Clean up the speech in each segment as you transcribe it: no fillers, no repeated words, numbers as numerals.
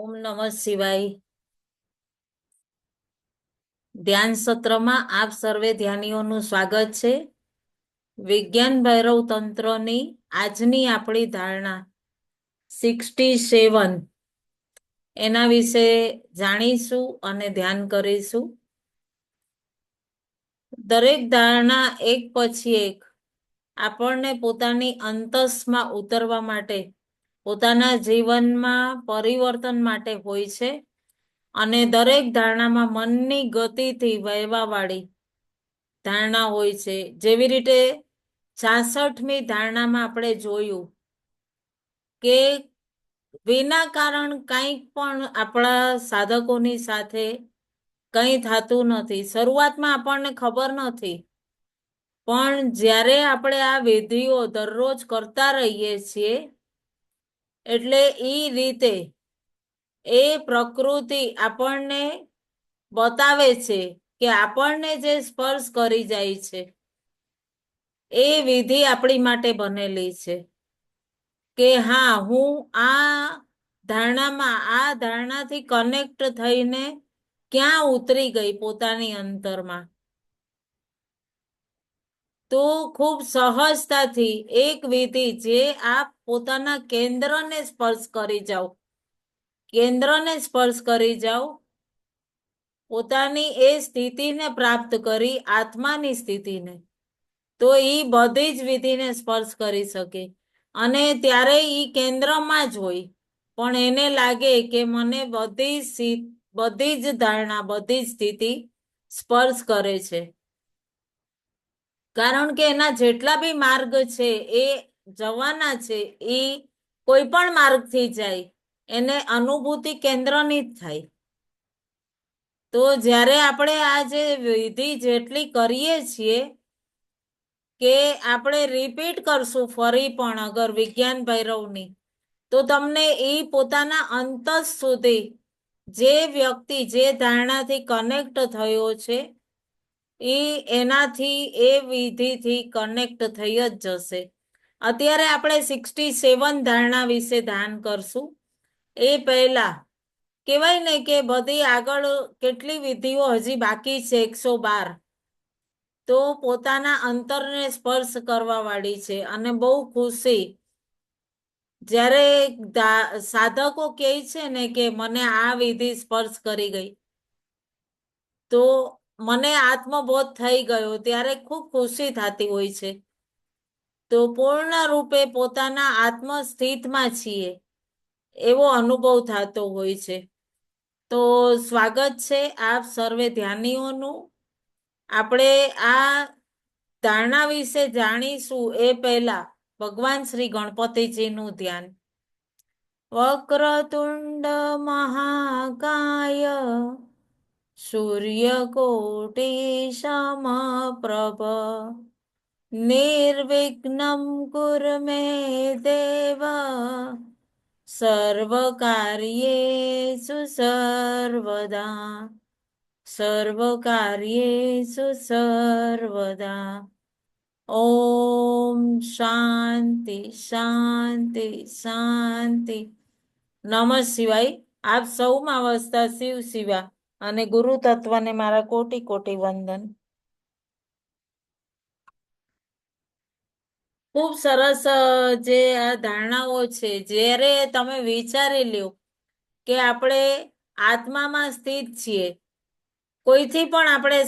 ઓમ નમઃ શિવાય. ધ્યાન સત્રમાં આપ સર્વે ધ્યાનીઓનું સ્વાગત છે. વિજ્ઞાન ભૈરવ તંત્રની આજની આપણી ધારણા 67 એના વિશે જાણીશું અને ધ્યાન કરીશું. દરેક ધારણા એક પછી એક આપણને પોતાની અંતસમાં ઉતરવા માટે, પોતાના જીવનમાં પરિવર્તન માટે હોય છે. અને દરેક ધારણામાં મનની ગતિથી વહેવાવાળી ધારણા હોય છે. જેવી રીતે 66મી ધારણામાં આપણે જોયું કે વિના કારણ કંઈક પણ આપણા સાધકોની સાથે કંઈ થતું નથી. શરૂઆતમાં આપણને ખબર નથી, પણ જ્યારે આપણે આ વિધિઓ દરરોજ કરતા રહીએ છીએ એટલે એ રીતે એ પ્રકૃતિ આપણને બતાવે છે કે આપણને જે સ્પર્શ કરી જાય છે એ વિધિ આપણી માટે બનેલી છે કે હા, હું આ ધારણાથી કનેક્ટ થઈને ક્યાં ઉતરી ગઈ પોતાની અંતરમાં. તો ખૂબ સહજતાથી એક વિધિ જે આપ પોતાના કેન્દ્રને સ્પર્શ કરી જાઓ, પોતાની એ સ્થિતિને પ્રાપ્ત કરી, આત્માની સ્થિતિને, તો એ બધી જ વિધિને સ્પર્શ કરી શકે. અને ત્યારે એ કેન્દ્રમાં જ હોય, પણ એને લાગે કે મને બધી જ ધારણા, બધી જ સ્થિતિ સ્પર્શ કરે છે. કારણ કે એના જેટલા બી માર્ગ છે એ જવાના છે, એ કોઈ પણ માર્ગથી જાય, એને અનુભૂતિ કેન્દ્રની જ થાય. તો જ્યારે આપણે આ જે વિધિ જેટલી કરીએ છીએ કે આપણે રિપીટ કરશું ફરી પણ અગર વિજ્ઞાન ભૈરવની, તો તમને એ પોતાના અંતસ સુધી જે વ્યક્તિ જે ધારણાથી કનેક્ટ થયો છે એનાથી એ વિધિથી કનેક્ટ થઈ જ જશે. અત્યારે આપણે 67 ધારણા વિશે ધ્યાન કરશું. એ પહેલા કહેવાય ને કે બધી આગળ કેટલી વિધિઓ હજી બાકી છે, 112, તો પોતાના અંતરને સ્પર્શ કરવા વાળી છે. અને બહુ ખુશી જ્યારે સાધકો કહે છે ને કે મને આ વિધિ સ્પર્શ કરી ગઈ, તો મને આત્મબોધ થઈ ગયો, ત્યારે ખૂબ ખુશી થતી હોય છે. તો પૂર્ણ રૂપે પોતાના આત્મસ્થિતમાં છીએ એવો અનુભવ થતો હોય છે. તો સ્વાગત છે આપ સર્વે ધ્યાનીઓનું. આપણે આ ધારણા વિશે જાણીશું એ પહેલા ભગવાન શ્રી ગણપતિજીનું ધ્યાન. વક્રતુંડ મહાકાય સૂર્યકોટી સમપ્રભ નિર્વિઘ્નમ કુરુ મે દેવ સર્વકાર્યેષુ સર્વદા. ઓમ શાંતિ શાંતિ શાંતિ. નમઃ શિવાય. આપ સૌમાં વસતા શિવ શિવા અને ગુરુ તત્વને મારા કોટી કોટી વંદન. ખૂબ સરસ જે આ ધારણાઓ છે. જ્યારે તમે વિચારી લ્યો કે આપણે આત્મામાં સ્થિત છીએ, કોઈથી પણ આપણે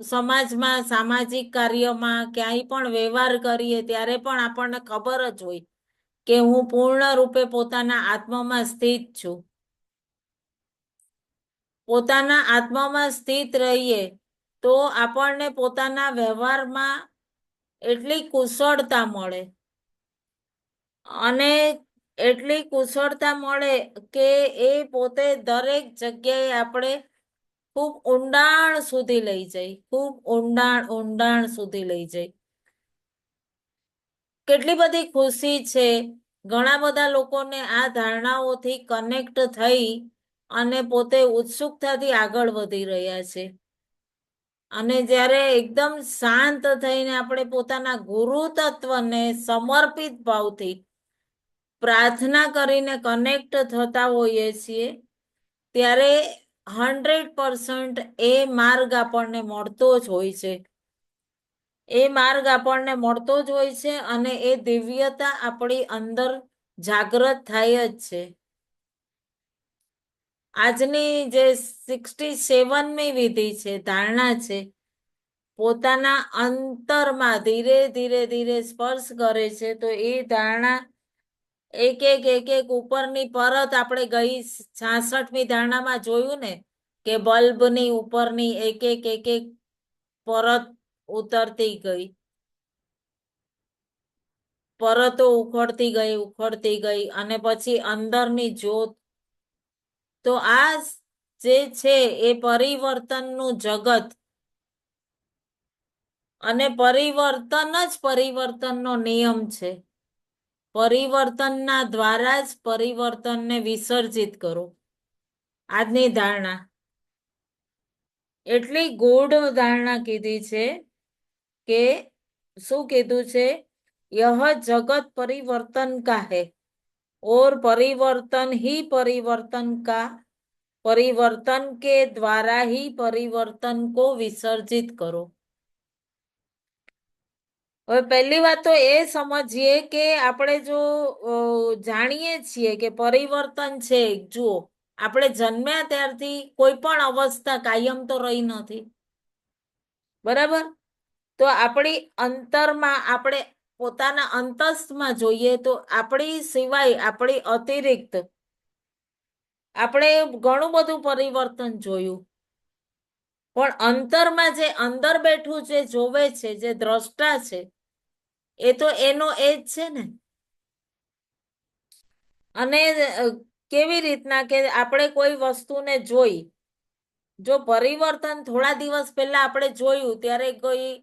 સમાજમાં, સામાજિક કાર્યમાં ક્યાંય પણ વ્યવહાર કરીએ ત્યારે પણ આપણને ખબર જ હોય કે હું પૂર્ણ રૂપે પોતાના આત્મામાં સ્થિત છું. પોતાના આત્મામાં સ્થિત રહીએ તો આપણને પોતાના વ્યવહારમાં એટલી કુશળતા મળે, અને એટલી કુશળતા મળે કે એ પોતે દરેક જગ્યાએ આપણે ખૂબ ઊંડાણ સુધી લઈ જાય, ખૂબ ઊંડાણ સુધી લઈ જાય. કેટલી બધી ખુશી છે. ઘણા બધા લોકોને આ ધારણાઓથી કનેક્ટ થઈ અને પોતે ઉત્સુકતાથી આગળ વધી રહ્યા છે. અને જ્યારે એકદમ શાંત થઈને આપણે પોતાના ગુરુ તત્વને સમર્પિત ભાવથી પ્રાર્થના કરીને કનેક્ટ થતા હોઈએ છીએ ત્યારે 100% એ માર્ગ આપણને મળતો જ હોય છે. એ માર્ગ આપણને મળતો જ હોય છે અને એ દિવ્યતા આપણી અંદર જાગૃત થાય જ છે. આજની જે 67મી વિધિ છે, ધારણા છે, પોતાના અંતરમાં ધીરે ધીરે ધીરે સ્પર્શ કરે છે. તો એ ધારણા એક એક ઉપરની પરત આપણે ગઈ 66મી ધારણામાં જોયું ને કે બલ્બની ઉપરની એક એક પરત ઉતરતી ગઈ, પરતો ઉખડતી ગઈ અને પછી અંદરની જ્યોત. તો આ જે છે એ પરિવર્તનનું જગત અને પરિવર્તન જ પરિવર્તનનો નિયમ છે. પરિવર્તનના દ્વારા જ પરિવર્તનને વિસર્જિત કરો. આજની ધારણા એટલી ગૂઢ ધારણા કીધી છે કે શું કીધું છે? યહ જગત પરિવર્તન કા હૈ और परिवर्तन ही परिवर्तन का, परिवर्तन के द्वारा ही परिवर्तन को विसर्जित करो. હવે પહેલી વાત તો એ સમજીએ કે આપણે જો જાણીએ છીએ કે પરિવર્તન છે, જુઓ આપણે જન્મ્યા ત્યારથી કોઈ પણ અવસ્થા કાયમ તો રહી નથી, બરાબર? તો આપણી અંતરમાં આપણે પોતાના અંતસ્થમાં જોઈએ તો આપણી સિવાય આપણી અતિરિક્ત આપણે ઘણું બધું પરિવર્તન જોયું, પણ અંતરમાં જે અંદર બેઠું જે જોવે છે, જે દ્રષ્ટા છે, એ તો એનો એ જ છે ને. અને કેવી રીતના કે આપણે કોઈ વસ્તુને જોઈ, જો પરિવર્તન થોડા દિવસ પહેલા આપણે જોયું ત્યારે કોઈ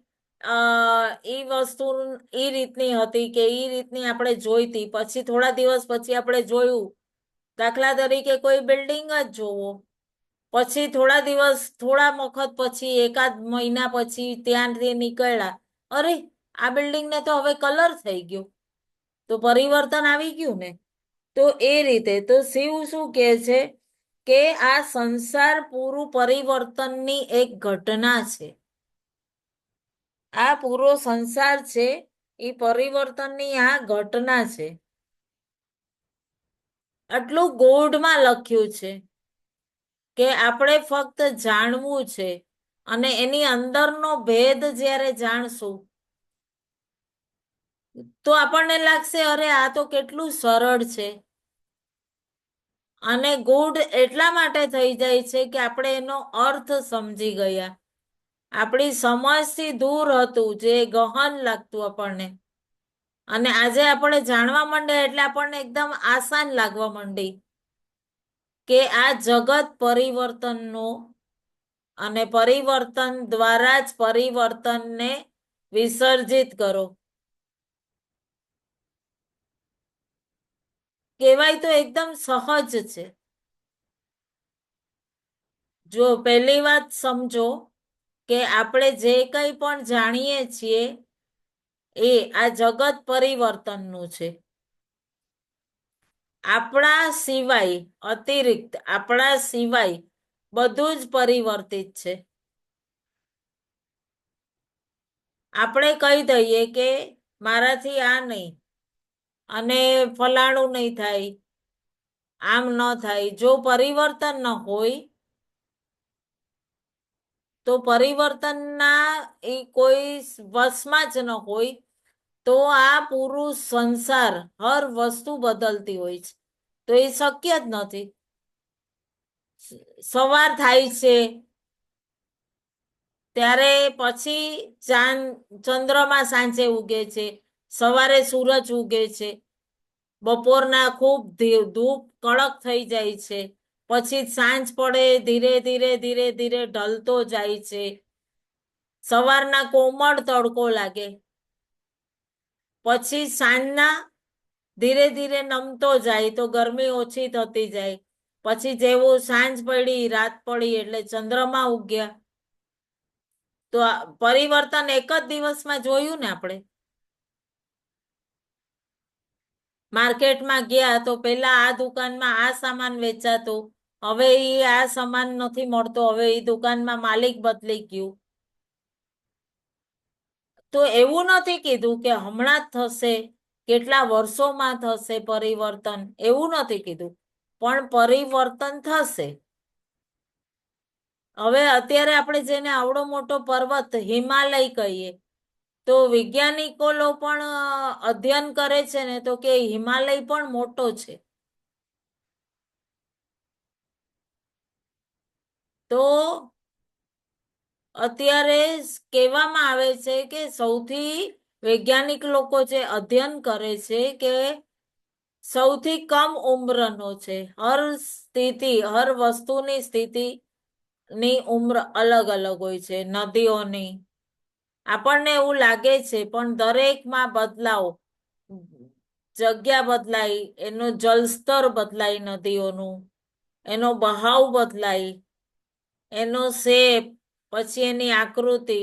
ઈ વસ્તુ ઈ રીતની હતી કે ઈ રીતની આપણે જોઈતી, પછી થોડા દિવસ પછી આપણે જોયું, દાખલા તરીકે કોઈ બિલ્ડિંગ જ જોવો, પછી થોડા દિવસ થોડા વખત પછી એકાદ મહિના પછી ત્યાંથી નીકળ્યા, અરે આ બિલ્ડિંગને તો હવે કલર થઈ ગયો, તો પરિવર્તન આવી ગયું ને. તો એ રીતે તો શિવ શું કહે છે કે આ સંસાર પૂરું પરિવર્તનની એક ઘટના છે. આ પૂરો સંસાર છે એ પરિવર્તનની આ ઘટના છે. આટલું ગૂઢમાં લખ્યું છે કે આપણે ફક્ત જાણવું છે અને એની અંદરનો ભેદ જ્યારે જાણશું તો આપણને લાગશે અરે આ તો કેટલું સરળ છે. અને ગૂઢ એટલા માટે થઈ જાય છે કે આપણે એનો અર્થ સમજી ગયા. આપણી સમજથી દૂર હતું જે ગહન લાગતું આપણને, અને આજે આપણે જાણવા માંડ્યા એટલે આપણને એકદમ આસાન લાગવા માંડી કે આ જગત પરિવર્તનનો અને પરિવર્તન દ્વારા જ પરિવર્તનને વિસર્જિત કરો. કહેવાય તો એકદમ સહજ છે. જો પહેલી વાત સમજો કે આપણે જે કંઈ પણ જાણીએ છીએ એ આ જગત પરિવર્તનનું છે. આપણા સિવાય અતિરિક્ત આપણા સિવાય બધું જ પરિવર્તિત છે. આપણે કહી દઈએ કે મારાથી આ નહીં અને ફલાણું નહીં થાય, આમ ન થાય. જો પરિવર્તન ન હોય તો પરિવર્તનના એ કોઈ વશમાં જ ન હોય તો આ પૂરું સંસાર હર વસ્તુ બદલતી હોય છે, તો એ શક્ય જ નથી. સવાર થાય છે ત્યારે પછી ચંદ્રમાં સાંજે ઉગે છે, સવારે સૂરજ ઉગે છે, બપોરના ખૂબ ધૂપ કડક થઈ જાય છે, પછી સાંજ પડે ધીરે ધીરે ધીરે ધીરે ઢલતો જાય છે, સવારના કોમળ તડકો લાગે, પછી સાંજના ધીરે ધીરે નમતો જાય તો ગરમી ઓછી થતી જાય, પછી જેવું સાંજ પડી રાત પડી એટલે ચંદ્રમા ઉગ્યા. તો પરિવર્તન એક જ દિવસમાં જોયું ને આપણે. માર્કેટમાં ગયા તો પેલા આ દુકાનમાં આ સામાન વેચાતું, હવે ઈ આ સામાન નથી મળતો, હવે ઈ દુકાનમાં માલિક બદલી ગયું. તો એવું નથી કીધું કે હમણાં જ થશે, કેટલા વર્ષોમાં થશે પરિવર્તન, એવું નથી કીધું, પણ પરિવર્તન થશે. હવે અત્યારે આપણે જેને આવડો મોટો પર્વત હિમાલય કહીએ, તો વૈજ્ઞાનિકો પણ અધ્યયન કરે છે ને, તો કે હિમાલય પણ મોટો છે. તો અત્યારે કહેવામાં આવે છે કે સૌથી વૈજ્ઞાનિક લોકો જે અધ્યયન કરે છે કે સૌથી કમ ઉંમરનો છે. હર વસ્તુની સ્થિતિ ની ઉંમર અલગ અલગ હોય છે. નદીઓની આપણને એવું લાગે છે, પણ દરેકમાં બદલાવ, જગ્યા બદલાય, એનું જલસ્તર બદલાય, નદીઓનું એનો બહાવ બદલાય, એનો શેપ, પછી એની આકૃતિ.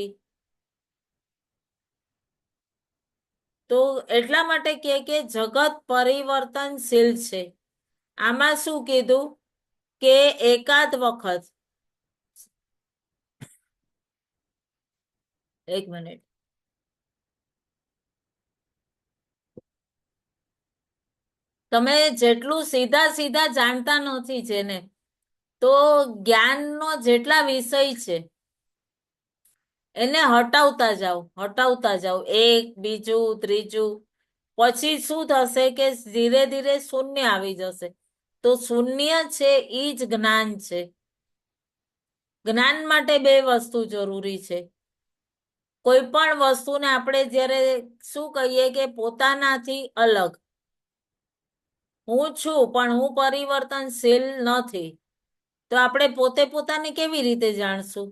તો એટલા માટે કે જગત પરિવર્તનશીલ છે. આમાં શું કીધું કે એકાદ વખત, એક મિનિટ, તમે જેટલું સીધા સીધા જાણતા નથી જેને, તો જ્ઞાનનો જેટલા વિષય છે એને હટાવતા જાઓ, એક, બીજું, ત્રીજું, પછી શું થશે કે ધીરે ધીરે શૂન્ય આવી જશે. તો શૂન્ય છે ઈ જ જ્ઞાન છે. જ્ઞાન માટે બે વસ્તુ જરૂરી છે. કોઈ પણ વસ્તુને આપણે જ્યારે શું કહીએ કે પોતાનાથી અલગ, હું છું પણ હું પરિવર્તનશીલ નથી, તો આપણે પોતે પોતાને કેવી રીતે જાણશું?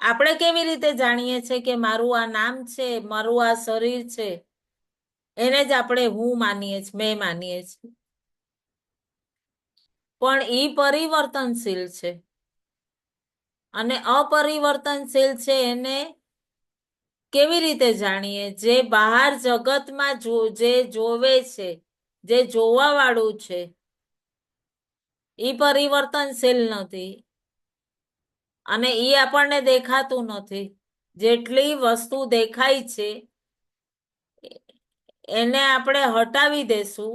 આપણે કેવી રીતે જાણીએ છીએ કે મારું આ નામ છે, મારું આ શરીર છે, એને જ આપણે હું માનીએ છીએ, મેં માનીએ છીએ, પણ ઈ પરિવર્તનશીલ છે. અને અપરિવર્તનશીલ છે એને કેવી રીતે જાણીએ? જે બહાર જગતમાં જે જોવે છે, જે જોવા વાળું છે, ઈ પરિવર્તનશીલ નથી, અને ઈ આપણને દેખાતું નથી. જેટલી વસ્તુ દેખાય છે એને આપણે હટાવી દેશું,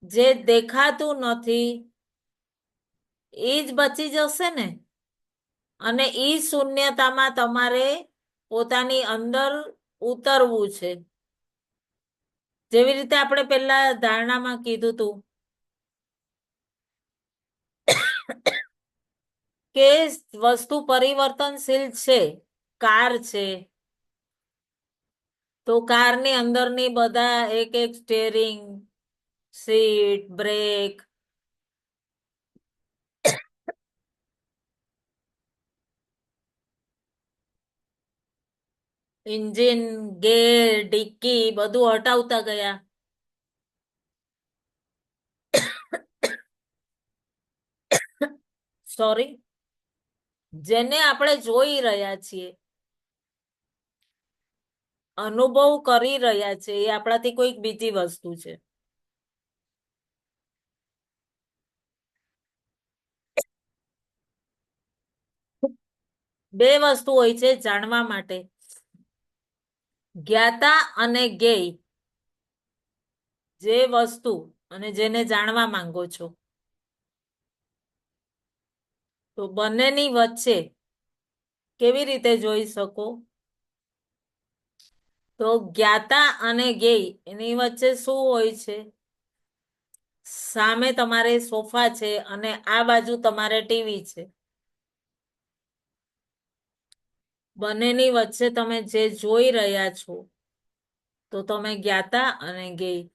જે દેખાતું નથી એ જ બચી જશે ને. અને ઈ શૂન્યતામાં તમારે પોતાની અંદર ઉતરવું છે. જેવી રીતે આપણે પેલા ધારણામાં કીધું હતું કે વસ્તુ પરિવર્તનશીલ છે. કાર છે, તો કારની અંદરની બધા એક એક સ્ટેરિંગ, સીટ, બ્રેક, એન્જિન, ગેર, ડિક્કી બધું હટાવતા ગયા. સોરી, જેને આપણે જોઈ રહ્યા છીએ, અનુભવ કરી રહ્યા છે, એ આપણાથી કોઈક બીજી વસ્તુ છે. બે વસ્તુ હોય છે જાણવા માટે, જ્ઞાતા અને જ્ઞેય. જે વસ્તુ અને જેને જાણવા માંગો છો, તો બંનેની વચ્ચે કેવી રીતે જોઈ શકો? તો જ્ઞાતા અને જ્ઞેય એની વચ્ચે શું હોય છે? સામે તમારે સોફા છે અને આ બાજુ તમારે ટીવી છે. બંનેની વચ્ચે તમે જે જોઈ રહ્યા છો, તો તમે જ્ઞાતા અને જ્ઞેય.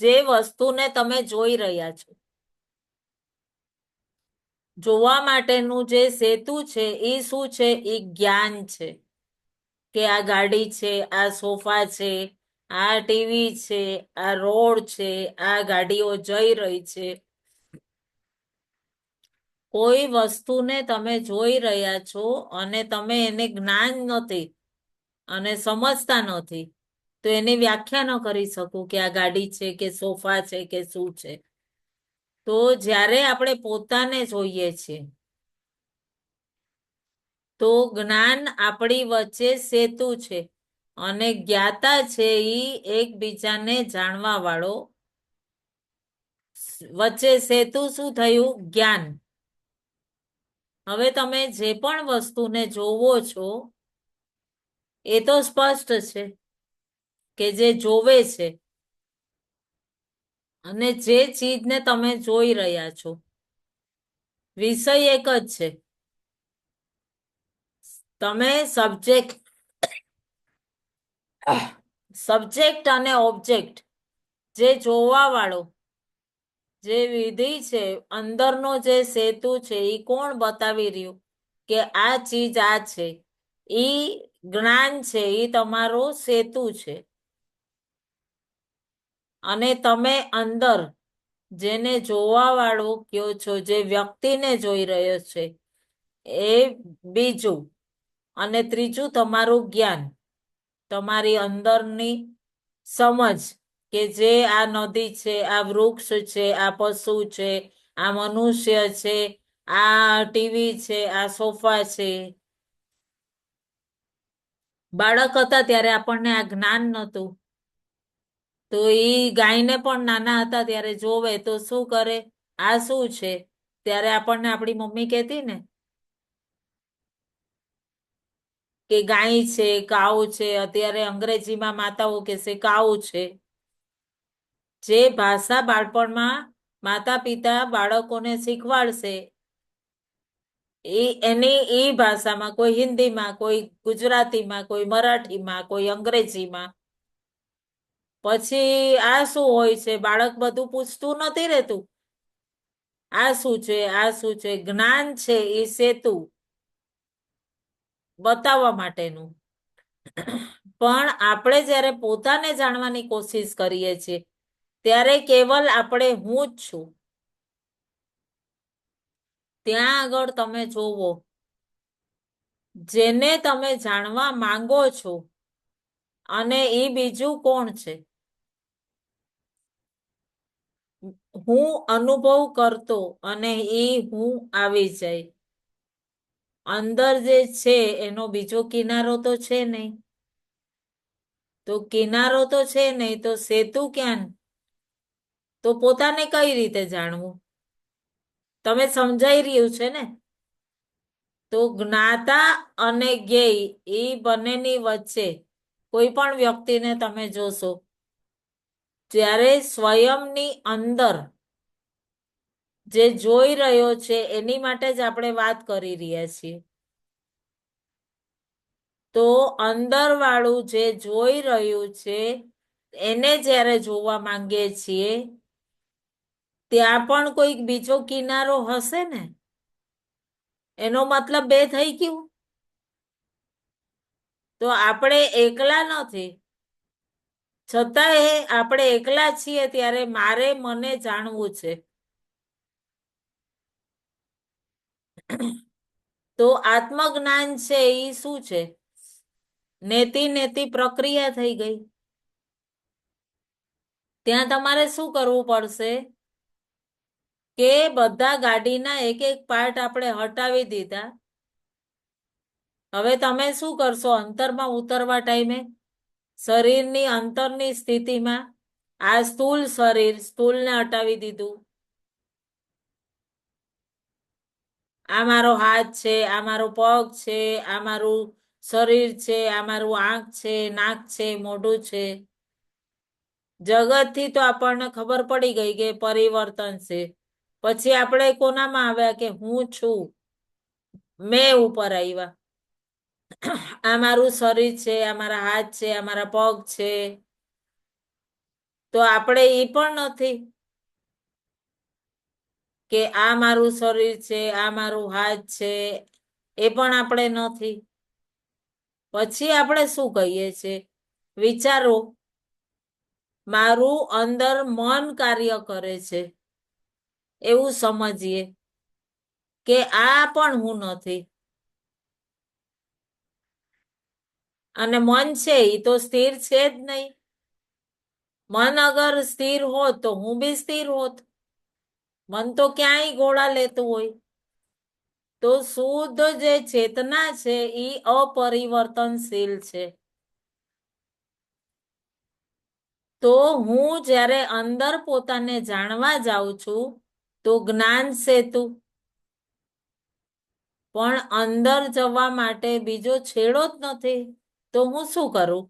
જે વસ્તુને તમે જોઈ રહ્યા છો, જોવા માટેનું જે સેતુ છે એ શું છે? એ જ્ઞાન છે. કે આ ગાડી છે, આ સોફા છે, આ ટીવી છે, આ રોડ છે, આ ગાડીઓ જઈ રહી છે. કોઈ વસ્તુને તમે જોઈ રહ્યા છો અને તમે એને જ્ઞાન નથી અને સમજતા નથી, તો એની વ્યાખ્યા ન કરી શકું કે આ ગાડી છે કે સોફા છે કે શું છે. તો જ્યારે આપણે પોતાને જોઈએ છીએ તો જ્ઞાન આપણી વચ્ચે સેતુ છે અને જ્ઞાતા છે એ એકબીજાને જાણવા વાળો. વચ્ચે સેતુ શું થયું? જ્ઞાન. હવે તમે જે પણ વસ્તુને જોવો છો એ તો સ્પષ્ટ છે કે જે જોવે છે અને જે ચીજને તમે જોઈ રહ્યા છો વિષય એક જ છે. તમે સબ્જેક્ટ અને ઓબ્જેક્ટ, જે જોવા વાળો જે વિધિ છે, અંદરનો જે સેતુ છે એ કોણ બતાવી રહ્યું કે આ ચીજ આ છે? ઈ જ્ઞાન છે, ઈ તમારો સેતુ છે. અને તમે અંદર જેને જોવા વાળું કયો છો, જે વ્યક્તિને જોઈ રહ્યો છે એ બીજું. અને ત્રીજું તમારું જ્ઞાન, તમારી અંદરની સમજ કે જે આ નદી છે, આ વૃક્ષ છે, આ પશુ છે, આ મનુષ્ય છે, આ ટીવી છે, આ સોફા છે. બાળક હતા ત્યારે આપણને આ જ્ઞાન નહોતું, તો ઈ ગાયને પણ નાના હતા ત્યારે જોવે તો શું કરે? આ શું છે? ત્યારે આપણને આપણી મમ્મી કહેતી ને કે ગાય છે, કાઉ છે. અત્યારે અંગ્રેજીમાં માતાઓ કહેશે કાઉ છે. જે ભાષા બાળપણમાં માતા પિતા બાળકોને શીખવાડશે એની એ ભાષામાં, કોઈ હિન્દીમાં, કોઈ ગુજરાતીમાં, કોઈ મરાઠીમાં, કોઈ અંગ્રેજીમાં. પછી આ શું હોય છે? બાળક બધું પૂછતું નથી રહેતું. આ શું છે? આ શું છે? જ્ઞાન છે એ સેતુ બતાવવા માટેનું. પણ આપણે જ્યારે પોતાને જાણવાની કોશિશ કરીએ છીએ ત્યારે કેવલ આપણે હું જ છું. ત્યાં આગળ તમે જોવો, જેને તમે જાણવા માંગો છો અને એ બીજું કોણ છે? હું અનુભવ કરતો અને એ હું આવી જાય. અંદર જે છે એનો બીજો કિનારો તો છે નહીં. તો કિનારો તો છે નહીં, તો સેતુ ક્યાં? તો પોતાને કઈ રીતે જાણવું? તમે સમજાઈ રહ્યું છે ને? તો જ્ઞાતા અને જ્ઞેય એ બંનેની વચ્ચે કોઈ પણ વ્યક્તિને તમે જોશો ત્યારે સ્વયંની અંદર જે જોઈ રહ્યો છે એની માટે જ આપણે વાત કરી રહ્યા છીએ. તો અંદર વાળું જે જોઈ રહ્યું છે એને જ્યારે જોવા માંગીએ છીએ ત્યાં પણ કોઈક બીજો કિનારો હશે ને? એનો મતલબ બે થઈ ગયું. તો આપણે એકલા નથી, છતાંય આપણે એકલા છીએ ત્યારે મારે મને જાણવું છે. તો આત્મજ્ઞાન છે એ શું છે? નેતિ નેતિ પ્રક્રિયા થઈ ગઈ. ત્યાં તમારે શું કરવું પડશે કે બધા ગાડીના એક એક પાર્ટ આપણે હટાવી દીધા. હવે તમે શું કરશો? અંતરમાં ઉતરવા ટાઈમે શરીરની અંતરની સ્થિતિમાં આ સ્થૂળ શરીર, સ્થૂળને હટાવી દીધું. આ મારો હાથ છે, આ મારો પગ છે, આ મારું શરીર છે, આ મારું આંખ છે, નાક છે, મોઢું છે. જગતથી તો આપણને ખબર પડી ગઈ કે પરિવર્તન છે. પછી આપણે કોનામાં આવ્યા કે હું છું, મેં ઉપર આવ્યા. આ મારું શરીર છે, આ મારા હાથ છે, આ મારા પગ છે. તો આપણે એ પણ નથી કે આ મારું શરીર છે, આ મારું હાથ છે, એ પણ આપણે નથી. પછી આપણે શું કહીએ છીએ? વિચારો, મારું અંદર મન કાર્ય કરે છે એવું સમજીએ. કે આ પણ હું નથી. અને મન છે એ તો સ્થિર છે જ નહીં. મન અગર સ્થિર હોત તો હું બી સ્થિર હોત. મન તો ક્યાંય ગોળા લેતું હોય. તો શુદ્ધ જે ચેતના છે એ અપરિવર્તનશીલ છે. તો હું જ્યારે અંદર પોતાને જાણવા જાઉં છું તો જ્ઞાન સેતુ. પણ અંદર જવા માટે બીજો છેડો જ નથી. તો હું શું કરું?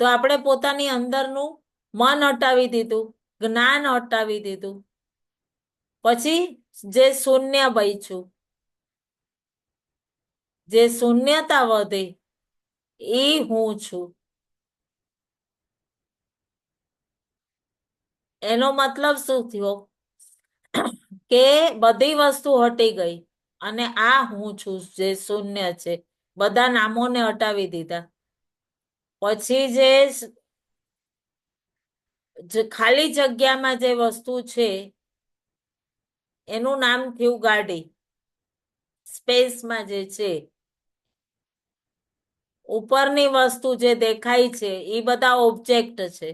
તો આપણે પોતાની અંદરનું મન હટાવી દીધું, જ્ઞાન હટાવી દીધું. પછી જે શૂન્ય બચ્યું, જે શૂન્યતા વધે એ હું છું. એનો મતલબ શું થયો? કે બધી વસ્તુ હટી ગઈ અને આ હું છું જે શૂન્ય છે. બધા નામોને હટાવી દીધા. પછી જે ખાલી જગ્યામાં જે વસ્તુ છે એનું નામ થયું ગાડી. સ્પેસમાં જે છે ઉપરની વસ્તુ જે દેખાય છે એ બધા ઓબ્જેક્ટ છે,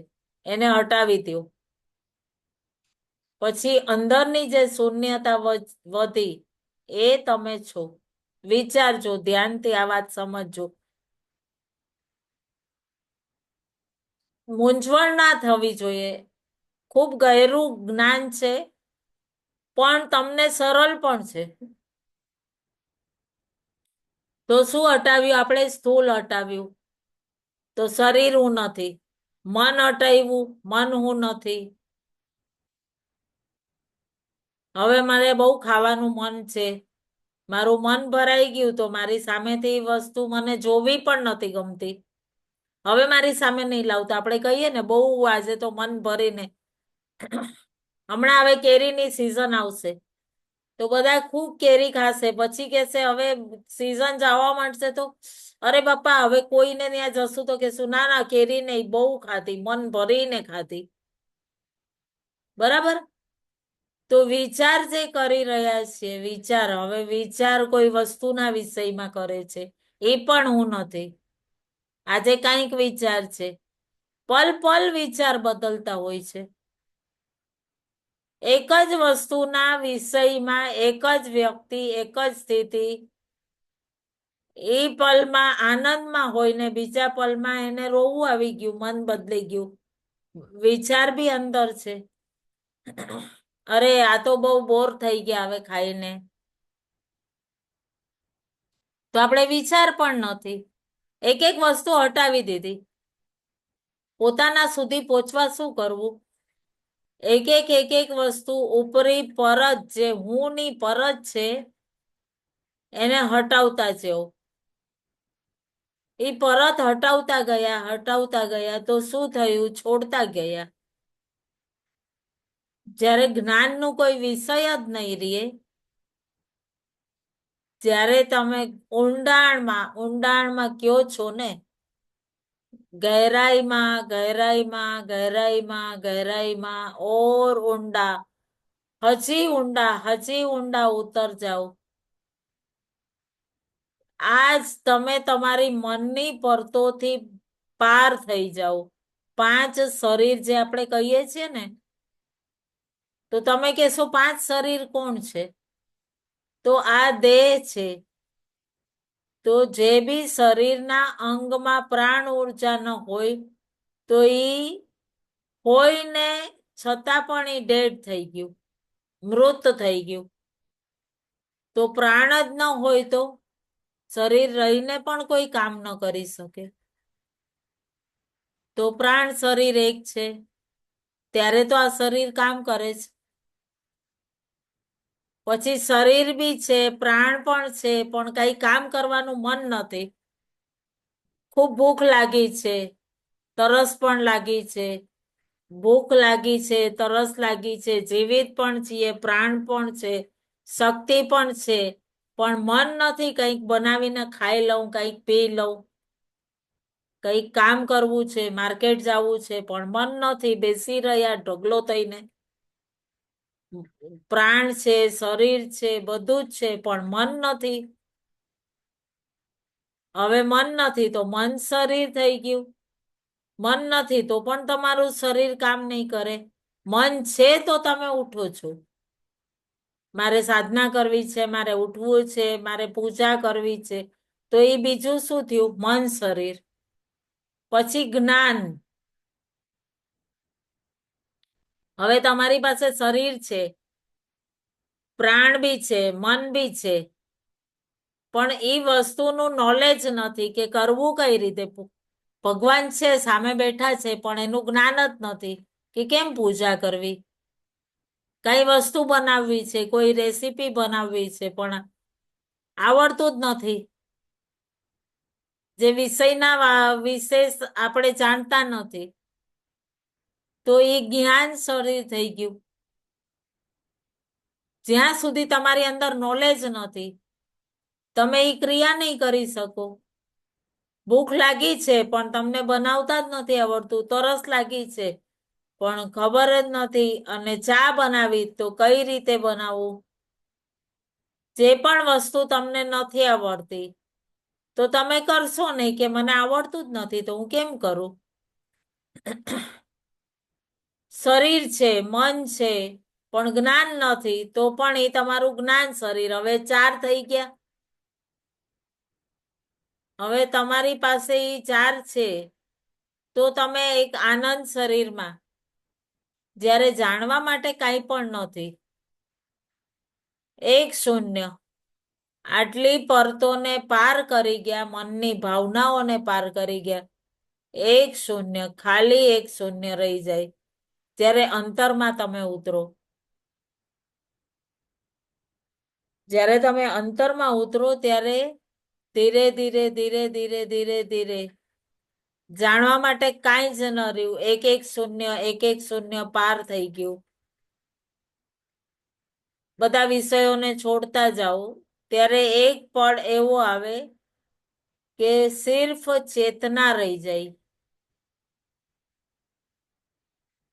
એને હટાવી દો. પછી અંદરની જે શૂન્યતા વધી એ તમે છો. વિચારજો, ધ્યાનથી આ વાત સમજજો. મૂંઝવણ ના થવી જોઈએ. ખૂબ ગહેરું જ્ઞાન છે, પણ તમને સરળ પણ છે. તો શું હટાવ્યું આપણે? સ્થૂલ હટાવ્યું. તો શરીર હું નથી. મન હટાવ્યું, મન હું નથી. હવે મારે બહુ ખાવાનું મન છે, મારું મન ભરાઈ ગયું તો મારી સામેથી વસ્તુ મને જોવી પણ નથી ગમતી. હવે મારી સામે નહીં લાવતો. આપણે કહીએ ને બહુ આજે તો મન ભરીને. હમણાં હવે કેરીની સિઝન આવશે તો બધા ખૂબ કેરી ખાશે. પછી કહેશે હવે સિઝન જવા માંડશે તો અરે બાપા હવે કોઈને ત્યાં જશું તો કહેશું ના ના કેરી નહીં, બહુ ખાધી, મન ભરીને ખાધી. બરાબર? તો વિચાર જે કરી રહ્યા છીએ, વિચાર, હવે વિચાર કોઈ વસ્તુના વિષયમાં કરે છે એ પણ હું નથી. આજે કંઈક વિચાર છે, પલ પલ વિચાર બદલતા હોય છે. એક જ વસ્તુના વિષયમાં એક જ વ્યક્તિ, એક જ સ્થિતિ એ પલમાં આનંદમાં હોય ને બીજા પલમાં એને રોવું આવી ગયું, મન બદલાઈ ગયું. વિચાર બી અંદર છે. અરે આ તો બહુ બોર થઈ ગયા હવે ખાઈને. તો આપણે વિચાર પણ નથી. એક એક વસ્તુ હટાવી દીધી. પોતાના સુધી પહોંચવા શું કરવું? એક એક વસ્તુ ઉપરી પરત જે હું ની પરત છે એને હટાવતા જેવો. એ પરત હટાવતા ગયા તો શું થયું? છોડતા ગયા. જ્યારે જ્ઞાનનું કોઈ વિષય જ નહીં રહે, જ્યારે તમે ઊંડાણમાં કયો છો ને, ગહેરાઈમાં ઓર ઊંડા, હજી ઊંડા ઉતર જાઓ. આજ તમે તમારી મનની પરતોથી પાર થઈ જાઓ. 5 શરીર જે આપણે કહીએ છીએ ને, તો તમે કહેશો 5 શરીર કોણ છે? તો આ દેહ છે. તો જે બી શરીરના અંગમાં પ્રાણ ઉર્જા ન હોય તો ઈ હોય ને છતાં પણ ઈ ડેડ થઈ ગયું, મૃત થઈ ગયું. તો પ્રાણ જ ન હોય તો શરીર રહીને પણ કોઈ કામ ન કરી શકે. તો પ્રાણ શરીર એક છે ત્યારે તો આ શરીર કામ કરે છે. પછી શરીર બી છે, પ્રાણ પણ છે, પણ કઈ કામ કરવાનું મન નથી. ખૂબ ભૂખ લાગી છે, તરસ પણ લાગી છે. ભૂખ લાગી છે, તરસ લાગી છે, જીવિત પણ છીએ, પ્રાણ પણ છે, શક્તિ પણ છે, પણ મન નથી કંઈક બનાવીને ખાઈ લઉં, કંઈક પી લઉં, કંઈક કામ કરવું છે, માર્કેટ જવું છે, પણ મન નથી, બેસી રહ્યા ઢગલો થઈને. પ્રાણ છે, શરીર છે, બધું જ છે, પણ મન નથી. હવે મન નથી તો મન શરીર થઈ ગયું. મન નથી તો પણ તમારું શરીર કામ નહીં કરે. મન છે તો તમે ઉઠો છો. મારે સાધના કરવી છે, મારે ઉઠવું છે, મારે પૂજા કરવી છે, તો એ બીજું શું થયું? મન શરીર. પછી જ્ઞાન. હવે તમારી પાસે શરીર છે, પ્રાણ બી છે, મન બી છે, પણ એ વસ્તુનું નોલેજ નથી કે કરવું કઈ રીતે. ભગવાન છે, સામે બેઠા છે, પણ એનું જ્ઞાન જ નથી કે કેમ પૂજા કરવી, કઈ વસ્તુ બનાવવી છે, કોઈ રેસીપી બનાવવી છે, પણ આવડતું જ નથી. જે વિષયના વિશેષ આપણે જાણતા નથી, તો એ જ્ઞાન શરીર થઈ ગયું. જ્યાં સુધી તમારી અંદર નોલેજ નથી, તમે એ ક્રિયા નહીં કરી શકો. ભૂખ લાગી છે પણ તમને બનાવતા જ નથી આવડતું. તરસ લાગી છે પણ ખબર જ નથી, અને ચા બનાવી તો કઈ રીતે બનાવવું. જે પણ વસ્તુ તમને નથી આવડતી તો તમે કરશો નહીં કે મને આવડતું જ નથી તો હું કેમ કરું. શરીર છે, મન છે, પણ જ્ઞાન નથી તો પણ એ તમારું જ્ઞાન શરીર. હવે 4 થઈ ગયા. હવે તમારી પાસે એ 4 છે તો તમે એક આનંદ શરીરમાં, જ્યારે જાણવા માટે કાંઈ પણ નથી, એક શૂન્ય, આટલી પરતોને પાર કરી ગયા, મનની ભાવનાઓને પાર કરી ગયા. એક શૂન્ય, ખાલી એક શૂન્ય રહી જાય જ્યારે અંતરમાં તમે ઉતરો. જ્યારે તમે અંતરમાં ઉતરો ત્યારે ધીરે ધીરે ધીરે ધીરે ધીરે ધીરે જાણવા માટે કાંઈ જ ન રહ્યું. એક એક શૂન્ય, એક એક શૂન્ય પાર થઈ ગયું. બધા વિષયોને છોડતા જાઓ ત્યારે એક પળ એવો આવે કે સિર્ફ ચેતના રહી જાય,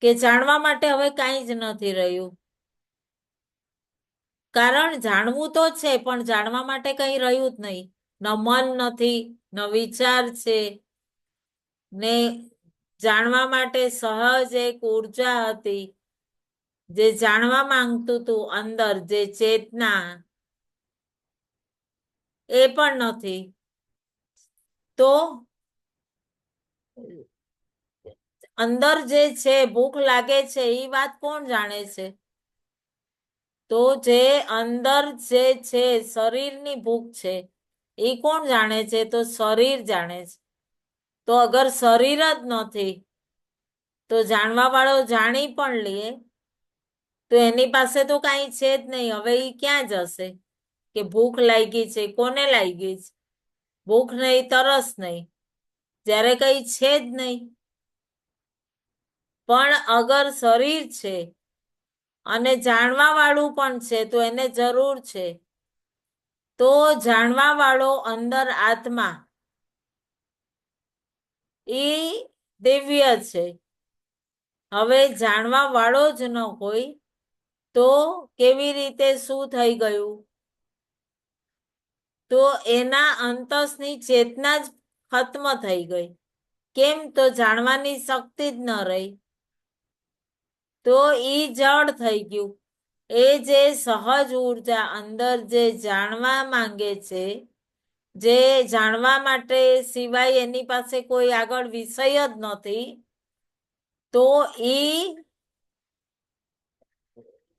કે જાણવા માટે હવે કાંઈ જ નથી રહ્યું. કારણ જાણવું તો છે પણ જાણવા માટે કંઈ રહ્યું જ નહીં. ન મન નથી, ન વિચાર છે, ને જાણવા માટે સહજ એક ઉર્જા હતી, જે જાણવા માંગતું હતું અંદર, જે ચેતના, એ પણ નથી. તો અંદર જે છે, ભૂખ લાગે છે, એ વાત કોણ જાણે છે? તો જે અંદર જે છે, શરીરની ભૂખ છે, એ કોણ જાણે છે? તો શરીર જાણે છે. તો અગર શરીર જ નથી તો જાણવા વાળો જાણી પણ લે તો એની પાસે તો કાંઈ છે જ નહીં. હવે એ ક્યાં જશે કે ભૂખ લાગી છે? કોને લાગી છે? ભૂખ નહીં, તરસ નહીં, જ્યારે કઈ છે જ નહીં. પણ અગર શરીર છે અને જાણવા વાળું પણ છે તો એને જરૂર છે. તો જાણવા વાળો અંદર આત્મા એ દિવ્ય છે. હવે જાણવા વાળો જ ન હોય તો કેવી રીતે શું થઈ ગયું? તો એના અંતસની ચેતના જ ખત્મ થઈ ગઈ. કેમ? તો જાણવાની શક્તિ જ ન રહી. તો ઈ જડ થઈ ગયું. એ જે સહજ ઉર્જા અંદર જે જાણવા માંગે છે, જે જાણવા માટે સિવાય એની પાસે કોઈ આગળ વિષય જ નથી, તો ઈ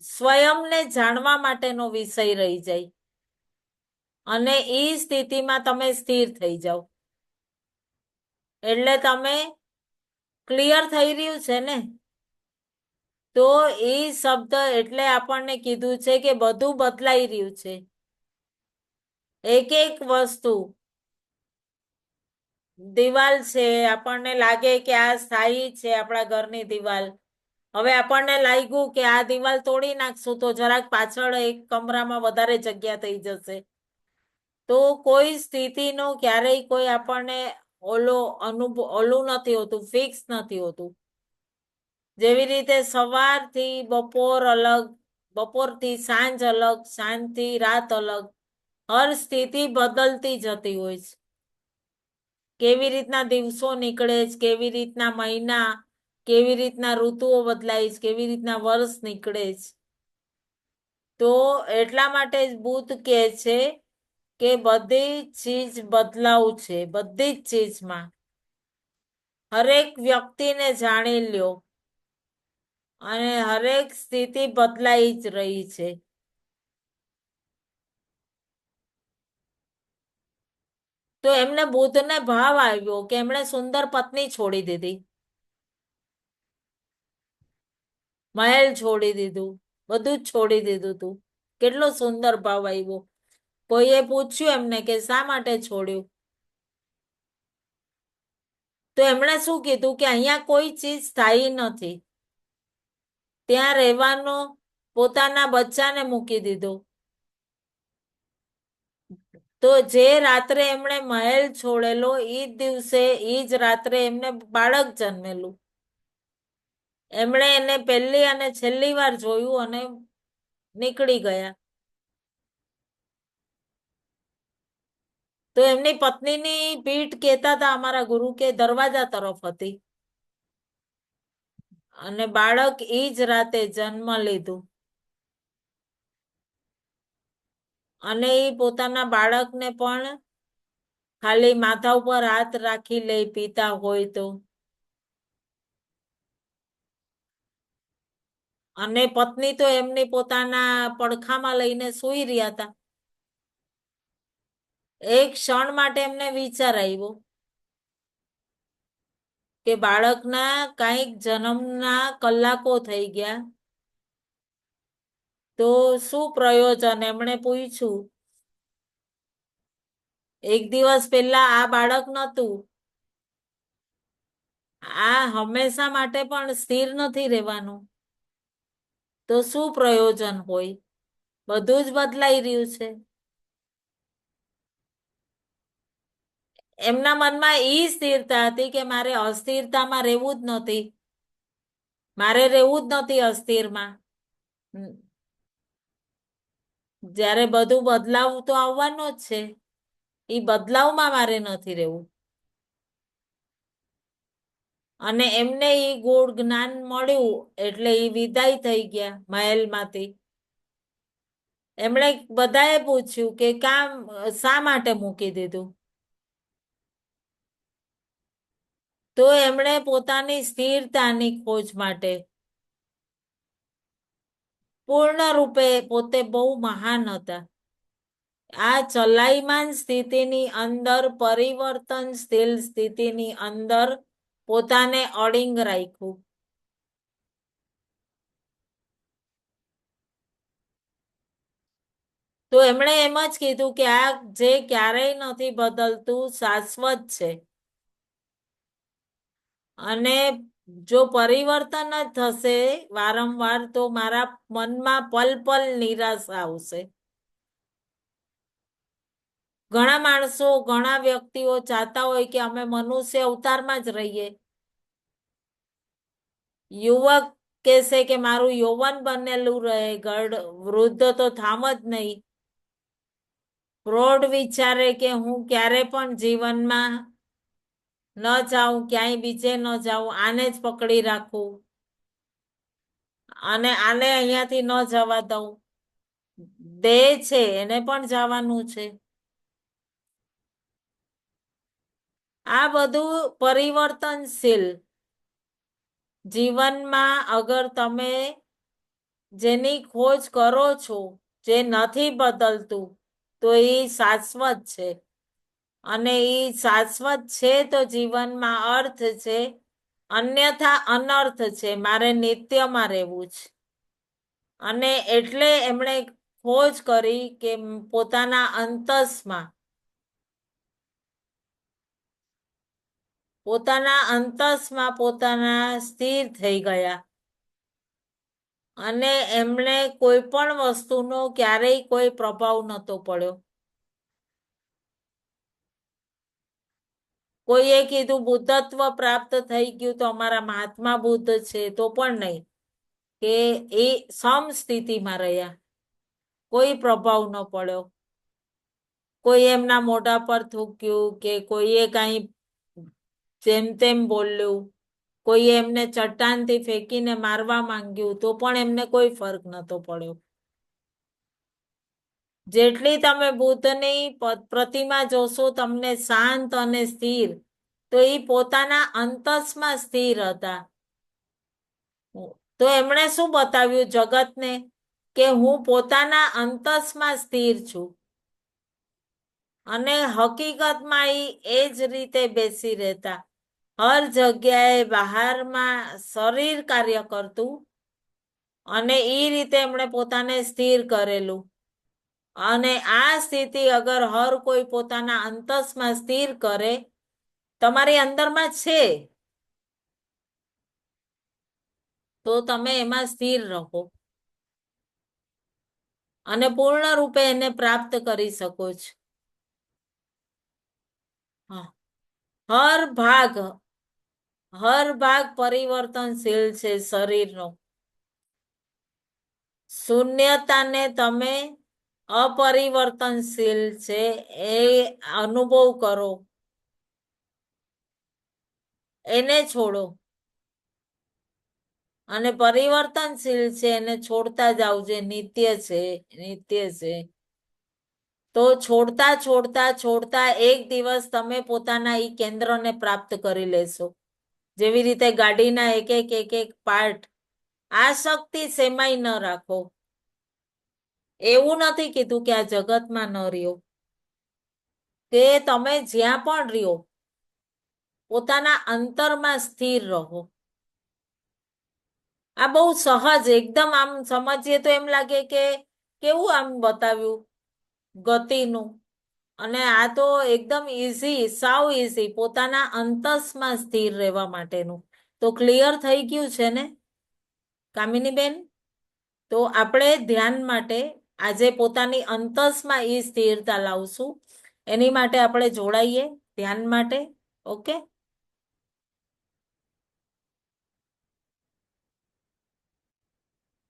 સ્વયંને જાણવા માટેનો વિષય રહી જાય અને ઈ સ્થિતિમાં તમે સ્થિર થઈ જાઓ. એટલે તમે ક્લિયર થઈ રહ્યું છે ને? તો એ શબ્દ એટલે આપણને કીધું છે કે બધું બદલાઈ રહ્યું છે. એક એક વસ્તુ, દિવાલ છે, આપણને લાગે કે આ સ્થાયી છે, આપણા ઘરની દિવાલ. હવે આપણને લાગ્યું કે આ દિવાલ તોડી નાખશું તો જરાક પાછળ એક કમરામાં વધારે જગ્યા થઈ જશે. તો કોઈ સ્થિતિનો ક્યારેય કોઈ આપણને ઓલું નથી હોતું, ફિક્સ નથી હોતું. જેવી રીતે સવારથી બપોર અલગ, બપોરથી સાંજ અલગ, સાંજથી રાત અલગ. હર સ્થિતિ બદલતી જતી હોય છે. કેવી રીતના દિવસો નીકળે છે, કેવી રીતના મહિના, કેવી રીતના ઋતુઓ બદલાય છે, કેવી રીતના વર્ષ નીકળે છે. તો એટલા માટે જ બુદ્ધ કહે છે કે બધી ચીજ બદલાવ છે, બધી જ ચીજમાં. હરેક વ્યક્તિને જાણી લ્યો અને હરેક સ્થિતિ બદલાઈ જ રહી છે. તો એમને બુદ્ધને ભાવ આવ્યો કે એમણે સુંદર પત્ની છોડી દીધી, મહેલ છોડી દીધું, બધું જ છોડી દીધું તું. કેટલો સુંદર ભાવ આવ્યો. કોઈએ પૂછ્યું એમને કે શા માટે છોડ્યું, તો એમણે શું કીધું કે અહીંયા કોઈ ચીજ સ્થાયી નથી. ત્યાં રહેવાનો પોતાના બચ્ચાને મૂકી દીધો. તો જે રાત્રે એમણે મહેલ છોડેલો ઈ જ દિવસે ઈ જ રાત્રે એમને બાળક જન્મેલું. એમણે એને પહેલી અને છેલ્લી વાર જોયું અને નીકળી ગયા. તો એમની પત્નીની પીઠ કહેતા હતા અમારા ગુરુ કે દરવાજા તરફ હતી અને બાળક ઈ જ રાતે જન્મ લીધું. અને એ પોતાના બાળકને પણ ખાલી માથા ઉપર હાથ રાખી લે પીતા હોય તો. અને પત્ની તો એમની પોતાના પડખામાં લઈને સૂઈ રહ્યા હતા. એક ક્ષણ માટે એમને વિચાર આવ્યો કે બાળકના કાંઈક જન્મના કલાકો થઈ ગયા તો શું પ્રયોજન. એમણે પૂછ્યું, એક દિવસ પહેલા આ બાળક નહોતું, આ હંમેશા માટે પણ સ્થિર નથી રહેવાનું, તો શું પ્રયોજન હોય. બધું જ બદલાઈ રહ્યું છે. એમના મનમાં ઈ સ્થિરતા હતી કે મારે અસ્થિરતામાં રહેવું જ નથી, મારે રહેવું જ નથી અસ્થિરમાં. જ્યારે બધું બદલાવ તો આવવાનો જ છે, એ બદલાવમાં મારે નથી રહેવું. અને એમને ઈ ગુણ જ્ઞાન મળ્યું એટલે ઈ વિદાય થઈ ગયા મહેલમાંથી. એમણે બધાએ પૂછ્યું કે કામ શા માટે મૂકી દીધું, તો એમણે પોતાની સ્થિરતાની ખોજ માટે પૂર્ણ રૂપે પોતે બહુ મહાન હતા. આ ચલાયમાન સ્થિતિની અંદર, પરિવર્તનશીલ સ્થિતિની અંદર પોતાને અડિંગ રાખ્યું. તો એમણે એમ જ કીધું કે આ જે ક્યારેય નથી બદલતું શાશ્વત છે. અને જો પરિવર્તન જ થશે વારંવાર તો મારા મનમાં પલ પલ નિરાશા આવશે. ઘણા માણસો, ઘણા વ્યક્તિઓ ચાહતા હોય કે અમે મનુષ્ય અવતારમાં જ રહીએ. યુવક કહેશે કે મારું યૌવન બનેલું રહે, વૃદ્ધ તો થામ જ નહીં. પ્રૌઢ વિચારે કે હું ક્યારે પણ જીવનમાં ન જાઉં, ક્યાંય બીજે ન જાઉં, આને જ પકડી રાખું અને આને અહીંયાથી ન જવા દઉં. દેહ છે એને પણ જવાનું છે. આ બધું પરિવર્તનશીલ જીવનમાં અગર તમે જેની ખોજ કરો છો, જે નથી બદલતું, તો એ શાશ્વત છે. અને એ શાશ્વત છે તો જીવનમાં અર્થ છે, અન્યથા અનર્થ છે. મારે નિત્યમાં રહેવું છે. અને એટલે એમણે ખોજ કરી કે પોતાના અંતસમાં પોતાના સ્થિર થઈ ગયા. અને એમણે કોઈ પણ વસ્તુનો ક્યારેય કોઈ પ્રભાવ નહોતો પડ્યો. કોઈએ કીધું બુદ્ધત્વ પ્રાપ્ત થઈ ગયું તો અમારા મહાત્મા બુદ્ધ છે, તો પણ નહીં. કે એ સમસ્થિતિમાં રહ્યા, કોઈ પ્રભાવ ન પડ્યો, કોઈ એમના મોઢા પર થૂક્યું કે કોઈએ કઈ જેમ તેમ બોલ્યું, કોઈએ એમને ચટ્ટાનથી ફેંકીને મારવા માંગ્યું તો પણ એમને કોઈ ફરક નતો પડ્યો. જેટલી તમે બુદ્ધની પ્રતિમા જોશો તમને શાંત અને સ્થિર, તો એ પોતાના અંતસમાં સ્થિર હતા. તો એમણે શું બતાવ્યું જગતને? કે હું પોતાના અંતસમાં સ્થિર છું. અને હકીકતમાં એ જ રીતે બેસી રહેતા. હર જગ્યાએ બહારમાં શરીર કાર્ય કરતું અને એ રીતે એમણે પોતાને સ્થિર કરેલું. અને આ સ્થિતિ અગર હર કોઈ પોતાના અંતસમાં સ્થિર કરે, તમારી અંદરમાં છે, તો તમે એમાં સ્થિર રહો અને પૂર્ણ રૂપે એને પ્રાપ્ત કરી શકો છો. હર ભાગ પરિવર્તનશીલ છે શરીરનો. શૂન્યતાને તમે અપરિવર્તનશીલ છે એ અનુભવ કરો, એને છોડો. અને પરિવર્તનશીલ છે એને છોડતા જાવ, જે નિત્ય છે, નિત્ય છે. તો છોડતા છોડતા છોડતા એક દિવસ તમે પોતાના ઈ કેન્દ્રને પ્રાપ્ત કરી લેશો. જેવી રીતે ગાડીના એક પાર્ટ, આ શક્તિ સેમાય ન રાખો. એવું નથી કીધું કે આ જગતમાં ન રહ્યો, કે તમે જ્યાં પણ રહ્યો પોતાના અંતરમાં સ્થિર રહો. આ બહુ સહજ, એકદમ આમ સમજીએ તો એમ લાગે કે કેવું આમ બતાવ્યું ગતિનું. અને આ તો એકદમ ઈઝી, સાવ ઈઝી, પોતાના અંતસમાં સ્થિર રહેવા માટેનું. તો ક્લિયર થઈ ગયું છે ને કામિનીબેન? તો આપણે ધ્યાન માટે આજે પોતાની અંતસમાં એ સ્થિરતા લાવશું. એની માટે આપણે જોડાઈએ ધ્યાન માટે. ઓકે.